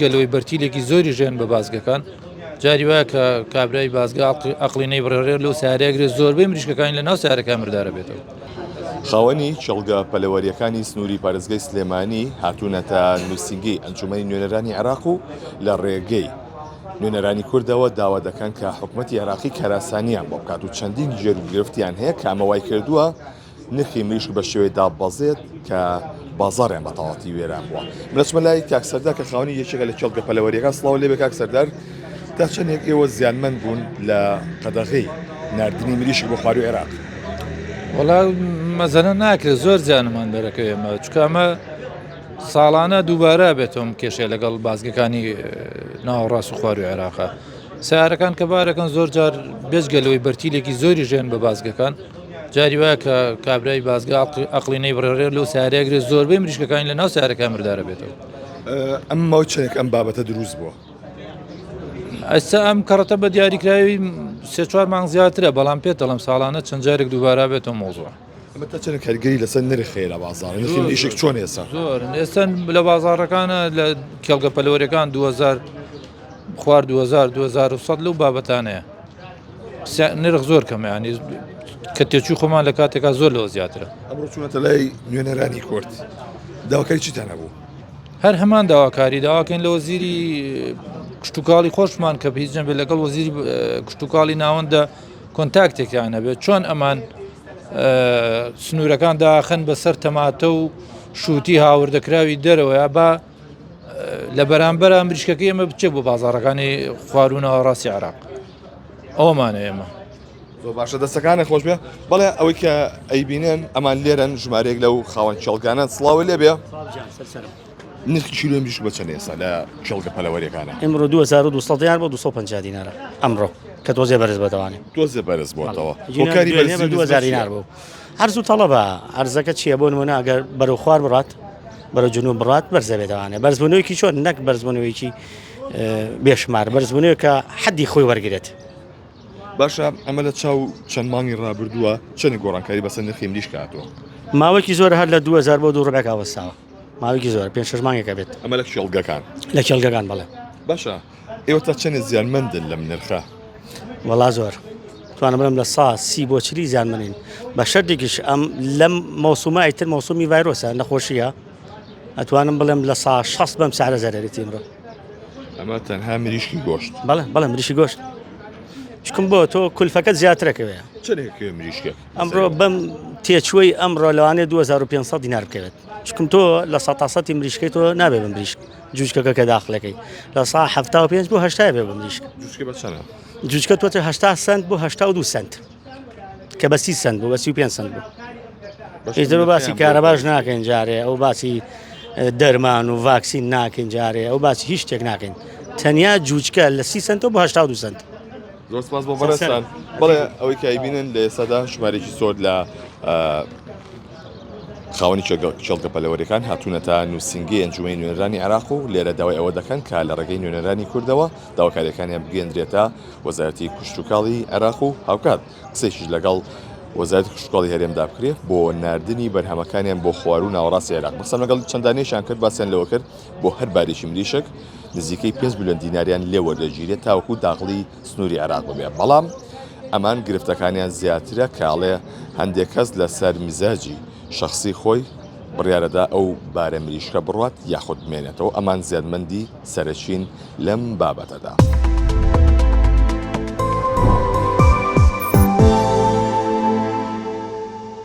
بێژگەلەوەی بەرتیلێکی زۆری ژێن بە بازگەکان جاری وایە کە کابرای بازگە ئەقلینەی بڕێ لەو سارەیەگرێت زۆربەی مریشکەکانی لە ناو سارەکە مردارە بێتەوە. خاوەنی چڵگە پەلەوەریەکانی سنووری پارێزگای سلێمانی هاتوونەتە نووسینگەی ئەنجومەنی نوێنەرانی عێراق و لە ڕێگەی نوێنەرانی کوردەوە داوا دەکەن کە حکوومەتی عێراقی کاراسانیان بۆ بکات و چەندین گرفتیان هەیە کە ئەمەوای کردووە نرخی مریشک بە شێوەی دابەزێت کە بازاڕیان بە تەواوەتی وێران بووە. بچمە لای کاکسەردار کە خاوەنی یەکێکە لە چڵگە پەلەوەریەکان. سڵاو لێبێ کاکسەردار، تا چەندێک ئێوە زیانمەند بوون لە قەدەغەی ناردنی مریشک بۆ خواروی عێراق؟ وەڵا مەزەنە ناکرێت زۆر زیانمان بەرەکە ئێمە چکە ئەمە ساڵانە دووبارە بێتەوە کێشێ لەگەڵ بازگەکانی ناوەڕاست و خواروی عێراقا. سیارەکان کە بارەکەن زۆر جار بێژگەلەوەی بەرتیلێکی زۆری ژێن بە بازگەکان جاری وایە کە کابرای بازگە ئەقلینەی بڕێ لەو سارەیەگرێت زۆربەی مریشکەکانی لە ناو سارەکە مردارە بێتەوە. ئەمما چەندێک ئەم بابەتە دروست بووە؟ ئەستا ئەم کەڕەتە بە دیاریکراوی 3-4 مانگ زیاترە، بەڵام پێت دەڵم ساڵانە چەند جارێک دووبارە بێتەوە مۆزوع. ئەمە تا چەند کەرگەری لەسەر نرخێ لە بازاڕ نرخی مریشک چۆن ئێستا؟ زۆر ئێستا لە بازاڕەکانە لە کێڵگە پەلەوەریەکان 2000 خوارد 2100 لەو بابەتانەیە نرخ زۆر کەمەیانی کە تێچوو خۆمان لە کاتێکا زۆر لەوە زیاترە. ئەمڕۆ چوونەتە لای نوێنەرانی کورد، داواکاری چیتان هەبوو؟ هەر هەمان داواکاری داواکەین لە وەزیری کشتتوکاڵی خۆشمان کە هیچ جەنبێت لەگەڵ وەزیری کشتتوکاڵی ناوەندە کۆنتاکتێکیان هەبێت چۆن ئەمان سنوورەکان داخن بەسەر تەماتە و شووتی هاوردەکراوی دەرەوەە با لە بەرامبەر مریشکەکە ئێمە بچێت بۆ بازاڕەکانی خواروونەوە ڕاستی عێراق. ئەومانە ئێمە زۆر باشە دەستەکانە خۆش بێ. بەڵێ ئەوەی کە ئەیبینێن ئەمان لێرەن ژمارەیەک لەو خاوەن چڵگانە. سڵاوە لێ بێ. نرخی کیلۆی مریشک بە چەند ئێستا لە چڵگە پەلەوەریەکانە؟ ئەمڕۆ 2200 دیار بۆ 250 دینارە ئەمڕۆ کە تۆزێ بەرز بەدەوانێ تۆزێ بەرز بۆتەوە. هۆکاری بەرزی 2000 دینار بوو. هەرزوو تەڵەبە ئەرزەکە چییە بۆ نمونە ئەگەر بەرەو خوار بڕات بەرەو جنوب بڕات بەرزە بێدەوانێ. بەرزبوونەوەیکی چۆن نەک بەرزبوونەوەیکی بێشمار، بەرزبوونەوە کە حەدی خۆی وەرگێت. باشە ئەمە لە چاو چەند مانگی ڕابردووە چەند گۆڕانکاری بەسەر نرخی مریشک هاتووە؟ ماوەیەکی زۆر هەر لە 2000 بۆ 2 ڕێبێک ئاوەستاوە. ماوەیەکی زۆر 5-6 مانگێکە بێت. ئەمە لە چڵگەکان لە چڵگەکان بەڵێ. باشە ئێوە تا چەند زیانمەندن لەم نرخە؟ وەڵا زۆر توانم بڵێم لە 130 بۆ 40 زیانمەنین. بە شەردێکیش ئەم لەم مەوسومە ئیتر مەوسومی ڤایرۆسە نەخۆشیە، ئەتوانم بڵێم لە 160 بەم سعرە زەرەرێتی ئەمڕۆ. ئەمە تەنها مریشکی گۆشت؟ بەڵێ مریشی گۆشت. چکم بۆ تۆ کولفەکەت زیاترەکەوێ. چەندێک مریشکێک؟ ئەمڕۆ بەم تێچووی ئەمڕۆ لەوانێ 2500 دینار بکەوێت. چکم تۆ لە 100 مریشکەی تۆ نابێ بە مریشک جوچکەکە کە داخلەکەی لە 175 بۆ 80 بێ بە مریشک. جوچکە بە چەندە؟ جوچکە توێتە 80 سنت بۆ 82 سنت کە بە 30 سنت بوو بە 35 سنت بوو. ئیتر باسی کارەباش ناکەین جارێ، ئەو باسی دەرمان و ڤاکسین ناکەین جارێ، ئەو باسی هیچ شتێک ناکەین. تەنیا جوچکە لە 30 سنت بۆ 82 سنت. زۆر سپاس بۆ بەڕێستان. بەڵێ ئەوەی کە ئەیبینن لە ئێستادا ژمارەی زۆر لە خاوەنی چڵگە پەلەوەریەکان هاتوونەتە نووسینگەی ئەنجومەنی نوێنەرانی عێراق و لێرە داوای ئەوە دەکەن کە لە ڕێگەی نوێنەرانی کوردەوە داواکاریەکانیان بگەندرێتە وەزارەتی کشتتوکاڵی عێراق و هاوکات. قسەیشیش لەگەڵ وەزارەتی کشتتوکاڵی هەرێمدا بکرێت بۆ ناردنی بەرهەمەکانیان بۆ خوار و ناوەڕاستی عێراق. بەسەم لەگەڵ چەندانەیەشیان کرد باسییان لەوە کرد بۆ هەر بارێکی مریشک نزیکەی 5 میلیۆن دیناریان لێ وەردەگیرێت تاوەکو داغڵی سنووری عێراق ببێ. بەڵام ئەمان گرفتەکانیان زیاترە کاڵێ هەندێک کەس لەسەر میزاجی شخصی خۆی بڕیارەدا ئەو بارە مریشکە بڕات یاخود بمێنێتەوە. ئەمان زیادمەندی سەرچین لەم بابەتەدا.